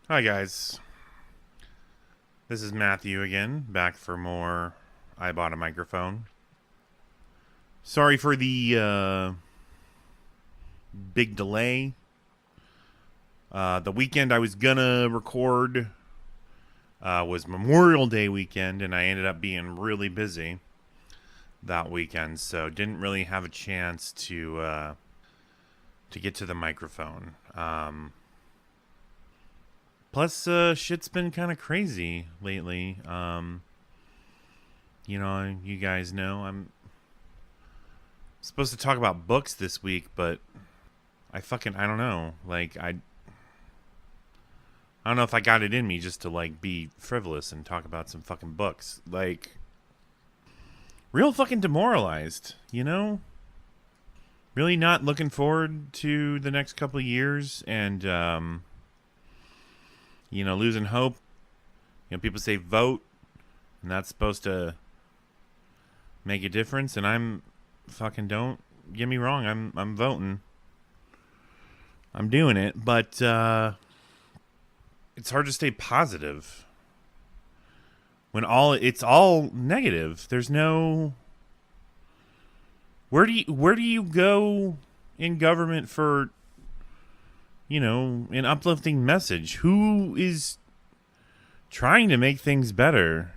Hi, guys. This is Matthew again, back for more I Bought a Microphone. Sorry for the big delay. The weekend I was gonna record was Memorial Day weekend, and I ended up being really busy that weekend, so didn't really have a chance to get to the microphone. Plus, shit's been kind of crazy lately. You guys know I'm supposed to talk about books this week, but I don't know. I don't know if I got it in me just to be frivolous and talk about some fucking books. Real fucking demoralized, you know? Really not looking forward to the next couple of years, and losing hope. People say vote, and that's supposed to make a difference, and I'm fucking, don't get me wrong, I'm voting. I'm doing it, but it's hard to stay positive when it's all negative. There's no where do you go in government for an uplifting message? Who is trying to make things better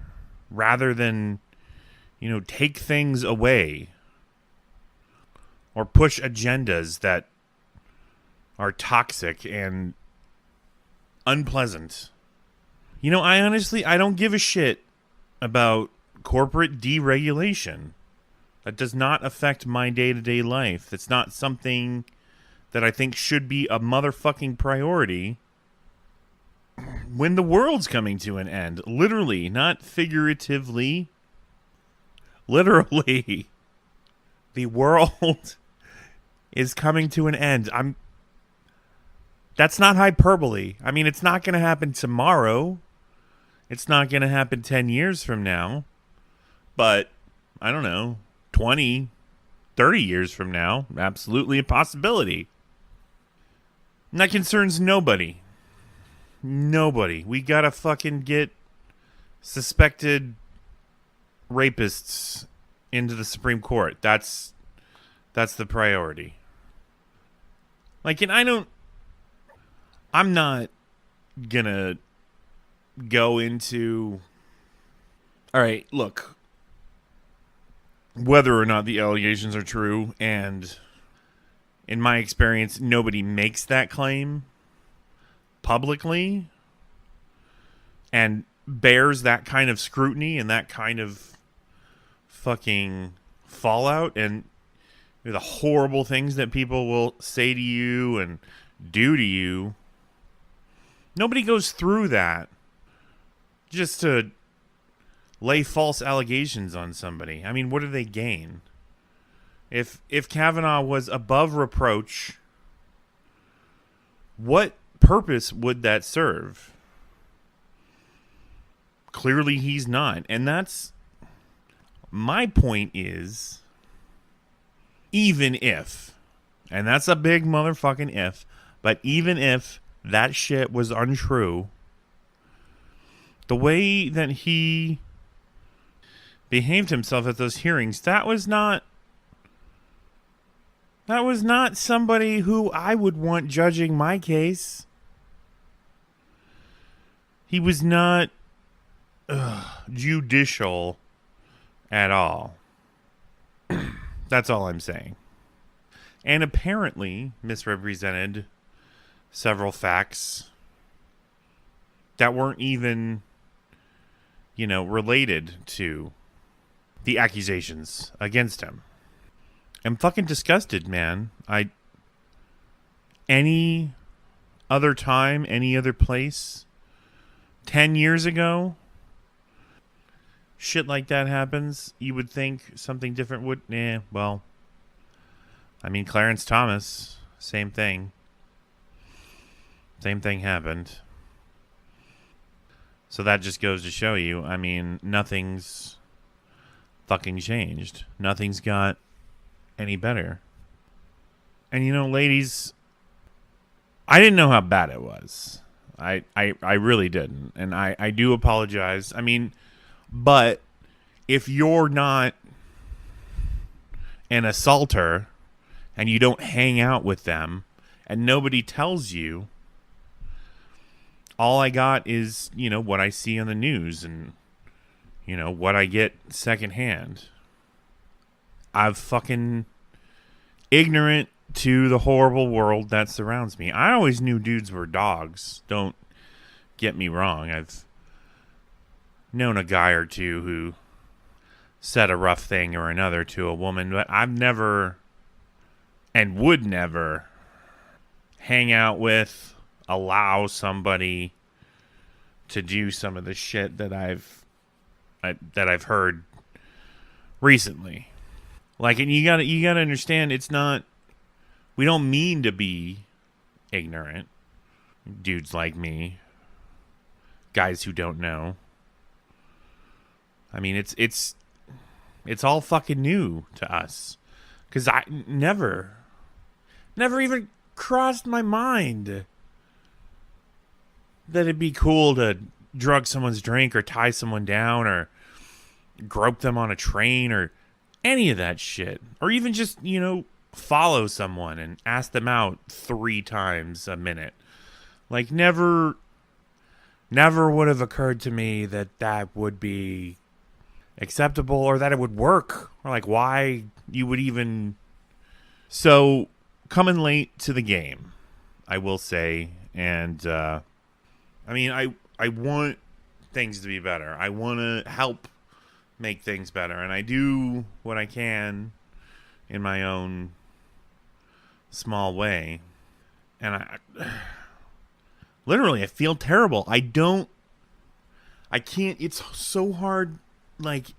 rather than take things away or push agendas that are toxic and unpleasant? I don't give a shit about corporate deregulation. That does not affect my day-to-day life. That's not something that I think should be a motherfucking priority when the world's coming to an end. Literally, not figuratively. Literally. The world is coming to an end. That's not hyperbole. I mean, it's not going to happen tomorrow. It's not going to happen 10 years from now. But, I don't know, 20, 30 years from now, absolutely a possibility. And that concerns nobody. Nobody. We gotta fucking get suspected rapists into the Supreme Court. That's the priority. I'm not gonna go into... Alright, look. Whether or not the allegations are true, and in my experience, nobody makes that claim publicly and bears that kind of scrutiny and that kind of fucking fallout and the horrible things that people will say to you and do to you. Nobody goes through that just to lay false allegations on somebody. I mean, what do they gain? If Kavanaugh was above reproach, what purpose would that serve? Clearly he's not. And that's my point is, even if, and that's a big motherfucking if, but even if that shit was untrue, the way that he behaved himself at those hearings, that was not somebody who I would want judging my case. He was not judicial at all. That's all I'm saying. And apparently misrepresented several facts that weren't even, related to the accusations against him. I'm fucking disgusted, man. Any other time, any other place, 10 years ago, shit like that happens, you would think something different would... Clarence Thomas, same thing. Same thing happened. So that just goes to show you, nothing's fucking changed. Nothing's got any better. And ladies, I didn't know how bad it was. I really didn't. And I do apologize. I mean, but if you're not an assaulter and you don't hang out with them and nobody tells you, all I got is, what I see on the news and, what I get secondhand. I'm fucking ignorant to the horrible world that surrounds me. I always knew dudes were dogs. Don't get me wrong. I've known a guy or two who said a rough thing or another to a woman, but I've never and would never hang out with, allow somebody to do some of the shit that I've heard recently. Like, and you gotta understand, it's not. We don't mean to be ignorant. Dudes like me, guys who don't know. I mean, it's all fucking new to us, because I never even crossed my mind that it'd be cool to drug someone's drink or tie someone down or grope them on a train or any of that shit. Or even just, follow someone and ask them out 3 times a minute. Like, never would have occurred to me that would be acceptable or that it would work. Or, like, why you would even... So, coming late to the game, I will say. And, I mean, I want things to be better. I want to help make things better. And I do what I can in my own small way. And I literally feel terrible. I can't, it's so hard, like,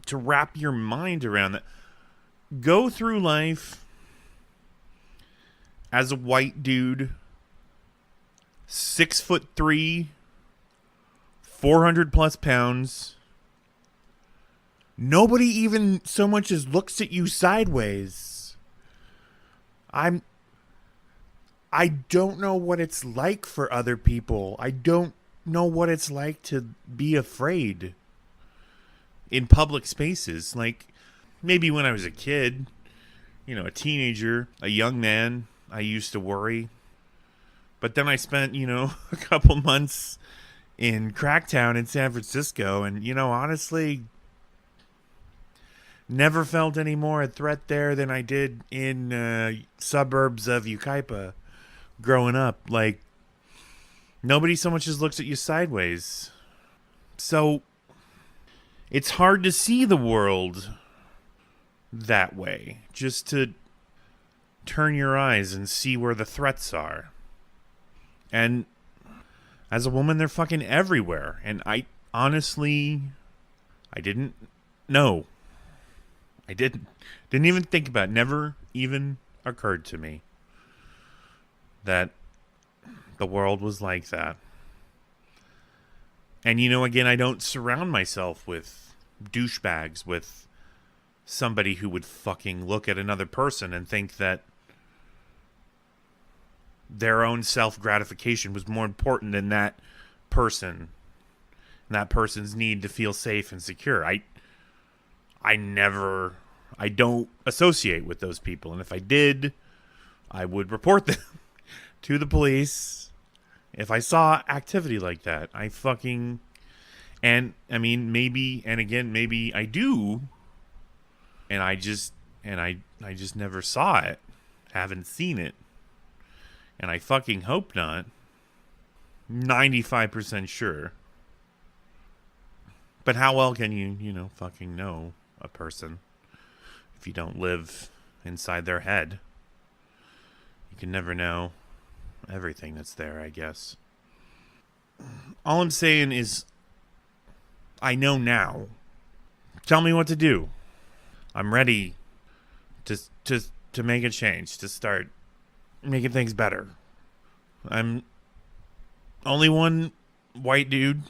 to wrap your mind around that. Go through life as a white dude, 6'3", 400 plus pounds. Nobody even so much as looks at you sideways. I don't know what it's like for other people. I don't know what it's like to be afraid in public spaces. Like, maybe when I was a kid, a teenager, a young man, I used to worry. But then I spent, a couple months in Cracktown in San Francisco, and, honestly, never felt any more a threat there than I did in suburbs of Yucaipa growing up. Like, nobody so much as looks at you sideways. So, it's hard to see the world that way. Just to turn your eyes and see where the threats are. And as a woman, they're fucking everywhere. And I honestly, I didn't know. I didn't even think about it. Never even occurred to me that the world was like that. And again, I don't surround myself with douchebags, with somebody who would fucking look at another person and think that their own self-gratification was more important than that person and that person's need to feel safe and secure. I don't associate with those people. And if I did, I would report them to the police if I saw activity like that. And I mean, maybe I do. And I just never saw it. Haven't seen it. And I fucking hope not. 95% sure. But how well can you, fucking know a person if you don't live inside their head? You can never know everything that's there, I guess. All I'm saying is, I know now. Tell me what to do. I'm ready to make a change, to start making things better. I'm only one white dude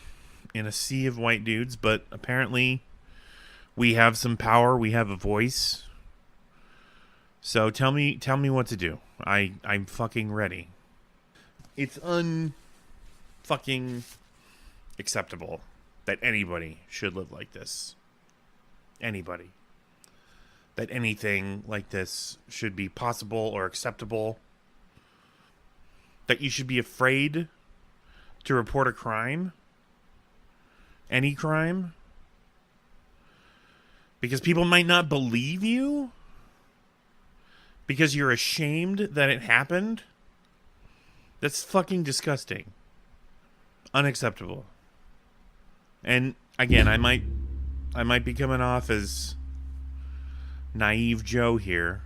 in a sea of white dudes, but apparently we have some power, we have a voice. So tell me what to do. I'm fucking ready. It's unfucking acceptable that anybody should live like this. Anybody. That anything like this should be possible or acceptable. That you should be afraid to report a crime. Any crime. Because people might not believe you. Because you're ashamed that it happened. That's fucking disgusting. Unacceptable. And again, I might be coming off as naive Joe here.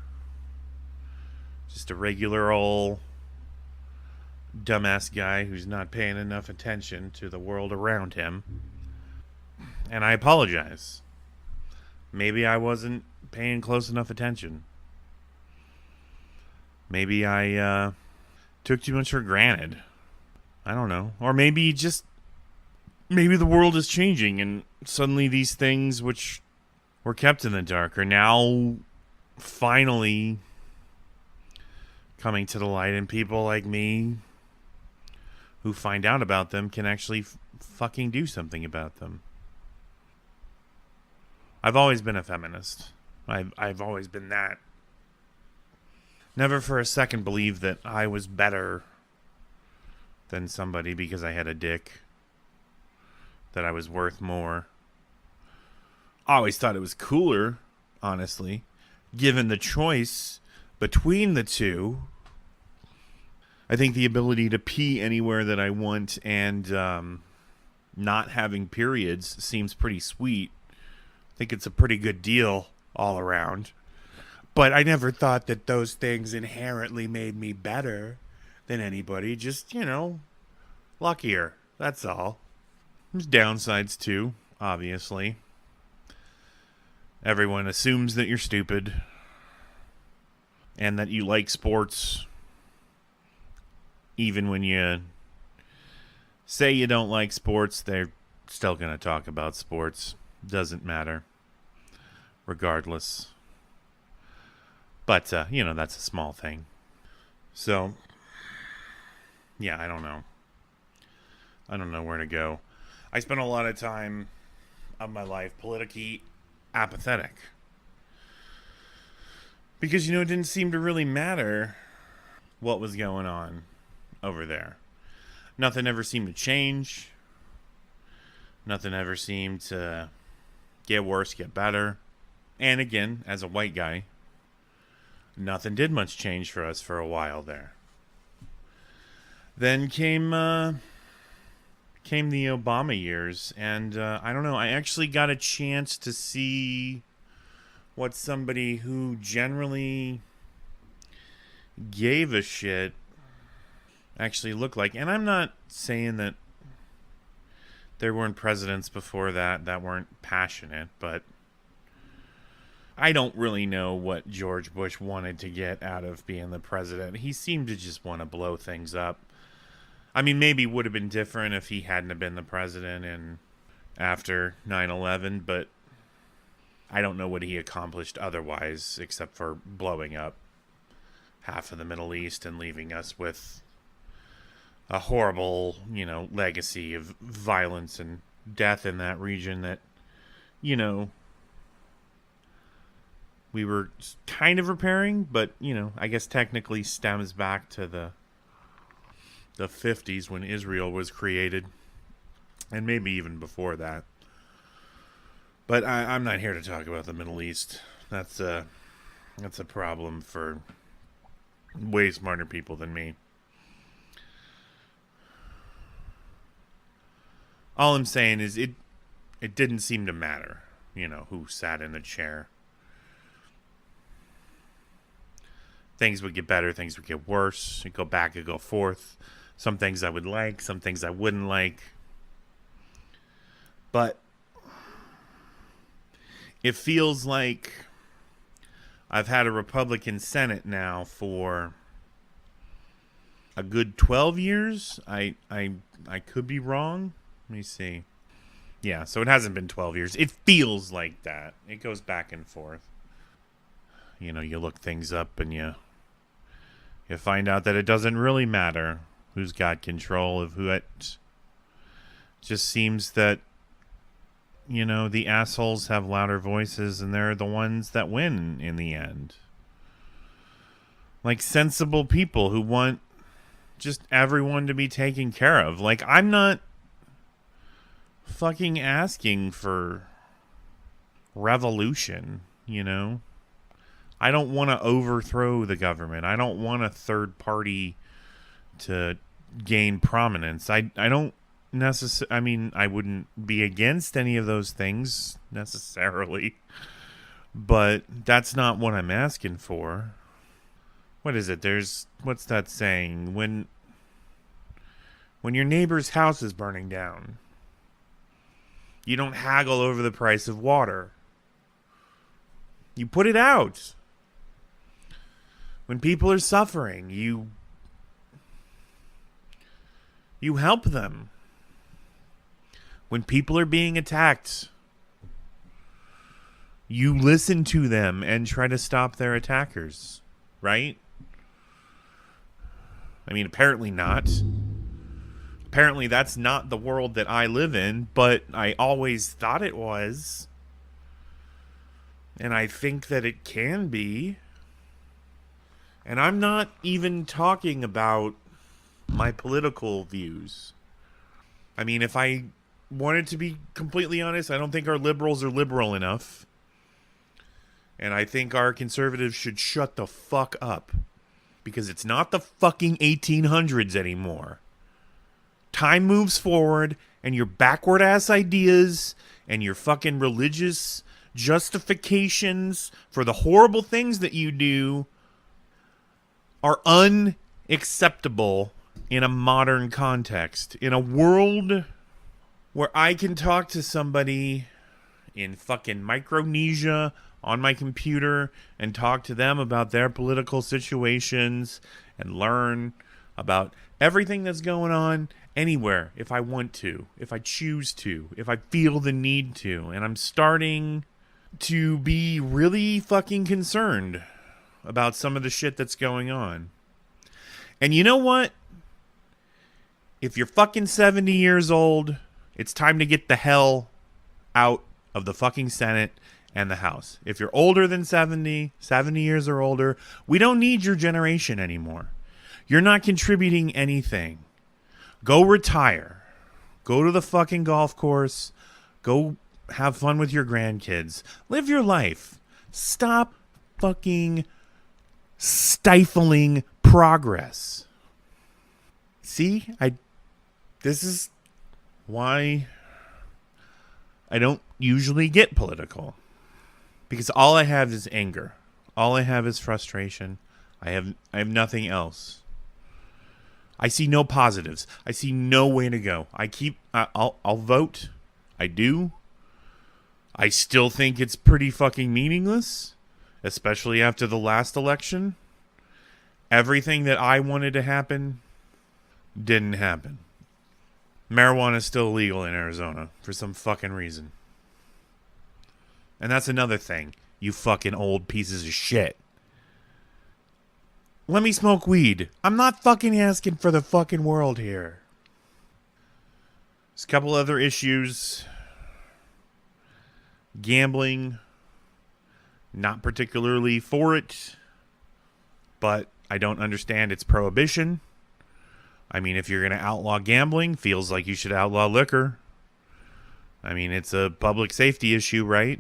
Just a regular old dumbass guy who's not paying enough attention to the world around him. And I apologize. Maybe I wasn't paying close enough attention. Maybe I took too much for granted. I don't know. Or maybe the world is changing and suddenly these things which were kept in the dark are now finally coming to the light, and people like me who find out about them can actually fucking do something about them. I've always been a feminist. I've always been that. Never for a second believed that I was better than somebody because I had a dick. That I was worth more. I always thought it was cooler, honestly, given the choice between the two. I think the ability to pee anywhere that I want and not having periods seems pretty sweet. I think it's a pretty good deal all around. But I never thought that those things inherently made me better than anybody. Just, luckier. That's all. There's downsides too, obviously. Everyone assumes that you're stupid. And that you like sports. Even when you say you don't like sports, they're still going to talk about sports. Doesn't matter. Regardless. But, that's a small thing. So, yeah, I don't know. I don't know where to go. I spent a lot of time of my life politically apathetic. Because, it didn't seem to really matter what was going on over there. Nothing ever seemed to change. Nothing ever seemed to get worse, get better. And again, as a white guy, nothing did much change for us for a while there. Then came the Obama years, and I don't know, I actually got a chance to see what somebody who generally gave a shit actually looked like. And I'm not saying that there weren't presidents before that weren't passionate, but I don't really know what George Bush wanted to get out of being the president. He seemed to just want to blow things up. I mean, maybe it would have been different if he hadn't have been the president and after 9/11, but I don't know what he accomplished otherwise except for blowing up half of the Middle East and leaving us with a horrible, legacy of violence and death in that region that, we were kind of repairing, but, I guess technically stems back to the 50s when Israel was created, and maybe even before that. But I'm not here to talk about the Middle East. That's a problem for way smarter people than me. All I'm saying is it didn't seem to matter, who sat in the chair. Things would get better, things would get worse. It'd go back, it'd go forth. Some things I would like, some things I wouldn't like. But it feels like I've had a Republican Senate now for a good 12 years. I could be wrong. Let me see. Yeah, so it hasn't been 12 years. It feels like that. It goes back and forth. You look things up and you find out that it doesn't really matter who's got control of who. It just seems that, the assholes have louder voices and they're the ones that win in the end. Like sensible people who want just everyone to be taken care of. Like, I'm not fucking asking for revolution, I don't want to overthrow the government. I don't want a third party to gain prominence. I don't necessarily, I wouldn't be against any of those things necessarily, but that's not what I'm asking for. What is it? What's that saying? When your neighbor's house is burning down, you don't haggle over the price of water. You put it out. When people are suffering, you help them. When people are being attacked, you listen to them and try to stop their attackers, right? Apparently not. Apparently that's not the world that I live in, but I always thought it was. And I think that it can be. And I'm not even talking about my political views. If I wanted to be completely honest, I don't think our liberals are liberal enough. And I think our conservatives should shut the fuck up. Because it's not the fucking 1800s anymore. Time moves forward, and your backward-ass ideas and your fucking religious justifications for the horrible things that you do are unacceptable in a modern context. In a world where I can talk to somebody in fucking Micronesia on my computer and talk to them about their political situations and learn about everything that's going on anywhere if I want to, if I choose to, if I feel the need to. And I'm starting to be really fucking concerned about some of the shit that's going on. And you know what? If you're fucking 70 years old, it's time to get the hell out of the fucking Senate and the House. If you're older than 70 years or older, we don't need your generation anymore. You're not contributing anything. Go retire. Go to the fucking golf course. Go have fun with your grandkids. Live your life. Stop fucking stifling progress. See, this is why I don't usually get political. Because all I have is anger. All I have is frustration. I have nothing else. I see no positives. I see no way to go. I'll vote. I do. I still think it's pretty fucking meaningless, especially after the last election. Everything that I wanted to happen didn't happen. Marijuana is still illegal in Arizona for some fucking reason. And that's another thing, you fucking old pieces of shit. Let me smoke weed. I'm not fucking asking for the fucking world here. There's a couple other issues. Gambling. Not particularly for it. But I don't understand its prohibition. If you're going to outlaw gambling, feels like you should outlaw liquor. It's a public safety issue, right?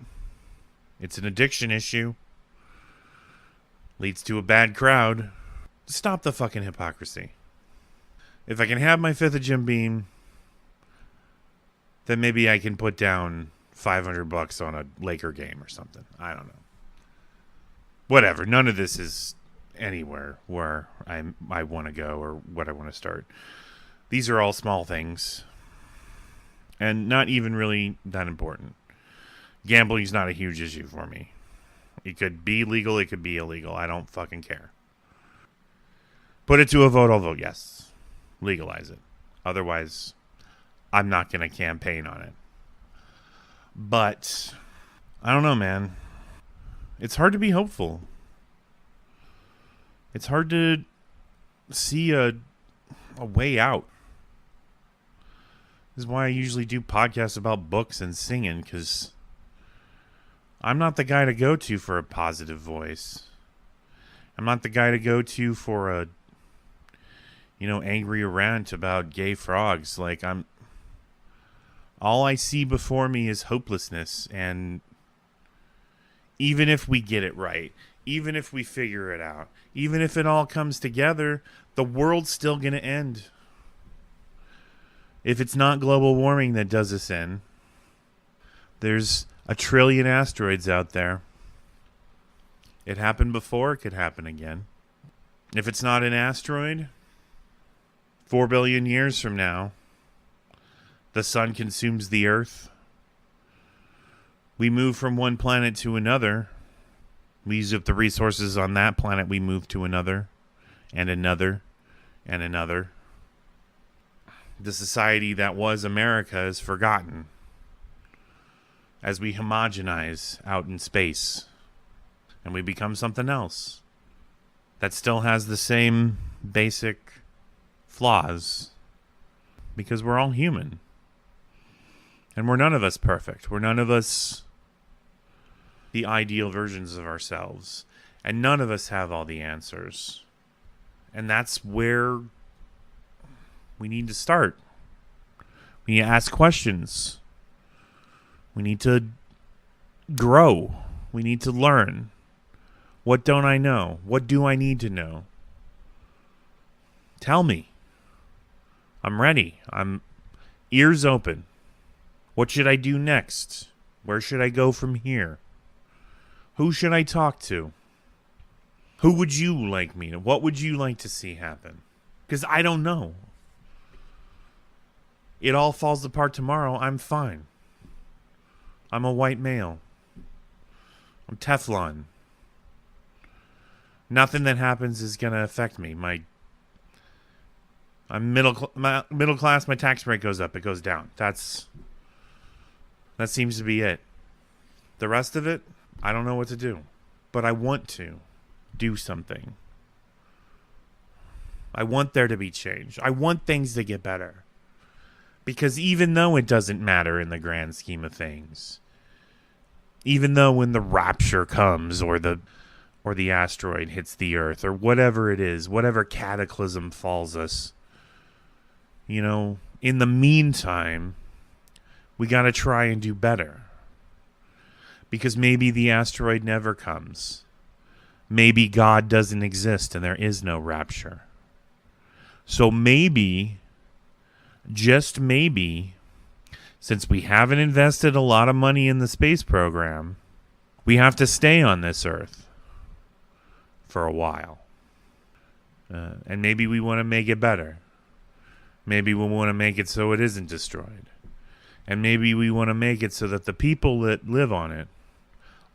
It's an addiction issue. Leads to a bad crowd. Stop the fucking hypocrisy. If I can have my fifth of Jim Beam, then maybe I can put down $500 on a Laker game or something. I don't know. Whatever. None of this is anywhere where I want to go or what I want to start. These are all small things. And not even really that important. Gambling's not a huge issue for me. It could be legal, it could be illegal. I don't fucking care. Put it to a vote, I'll vote yes. Legalize it. Otherwise, I'm not going to campaign on it. But, I don't know, man. It's hard to be hopeful. It's hard to see a a way out. This is why I usually do podcasts about books and singing, because I'm not the guy to go to for a positive voice. I'm not the guy to go to for a, angry rant about gay frogs. Like, all I see before me is hopelessness. And even if we get it right, even if we figure it out, even if it all comes together, the world's still going to end. If it's not global warming that does us in, there's a trillion asteroids out there. It happened before, it could happen again. If it's not an asteroid, 4 billion years from now, the sun consumes the Earth. We move from one planet to another. We use up the resources on that planet, we move to another, and another, and another. The society that was America is forgotten as we homogenize out in space, and we become something else that still has the same basic flaws, because we're all human, and we're none of us perfect. We're none of us the ideal versions of ourselves, and none of us have all the answers. And that's where we need to start. We need to ask questions. We need to grow. We need to learn. What don't I know? What do I need to know? Tell me. I'm ready. I'm ears open. What should I do next? Where should I go from here? Who should I talk to? Who would you like me to? What would you like to see happen? Because I don't know. It all falls apart tomorrow. I'm fine. I'm a white male. I'm Teflon. Nothing that happens is going to affect me. I'm middle class. My tax rate goes up. It goes down. That seems to be it. The rest of it, I don't know what to do. But I want to do something. I want there to be change. I want things to get better. Because even though it doesn't matter in the grand scheme of things, even though when the rapture comes or the asteroid hits the Earth or whatever it is, whatever cataclysm falls us, in the meantime, we got to try and do better. Because maybe the asteroid never comes. Maybe God doesn't exist and there is no rapture. So maybe, just maybe, since we haven't invested a lot of money in the space program, we have to stay on this Earth for a while. And maybe we want to make it better. Maybe we want to make it so it isn't destroyed. And maybe we want to make it so that the people that live on it,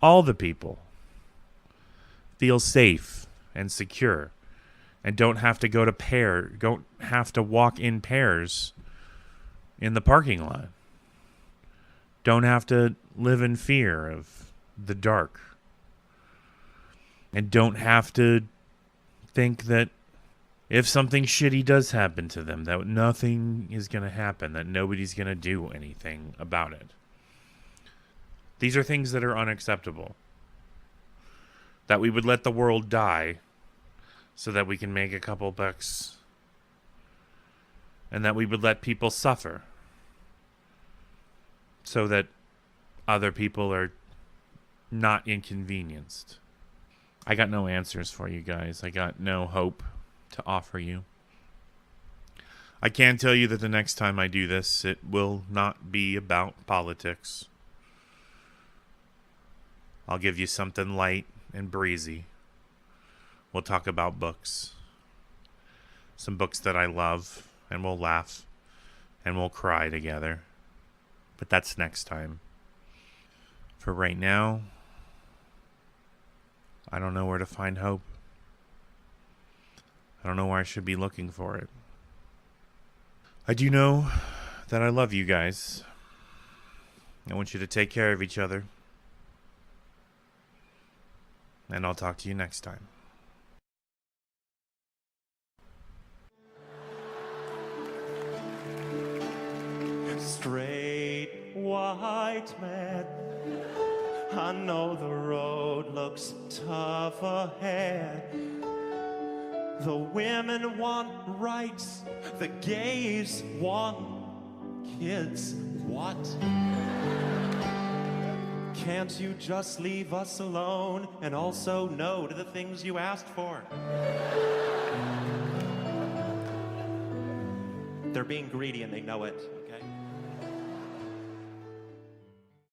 all the people, feel safe and secure and don't have to don't have to walk in pairs in the parking lot. Don't have to live in fear of the dark. And don't have to think that if something shitty does happen to them, that nothing is going to happen, that nobody's going to do anything about it. These are things that are unacceptable. That we would let the world die so that we can make a couple bucks. And that we would let people suffer so that other people are not inconvenienced. I got no answers for you guys. I got no hope to offer you. I can tell you that the next time I do this, it will not be about politics. I'll give you something light and breezy. We'll talk about books. Some books that I love, and we'll laugh, and we'll cry together. But that's next time. For right now, I don't know where to find hope. I don't know where I should be looking for it. I do know that I love you guys. I want you to take care of each other. And I'll talk to you next time. white man. I know the road looks tough ahead. The women want rights, the gays want kids. What? Can't you just leave us alone and also no to the things you asked for? They're being greedy and they know it.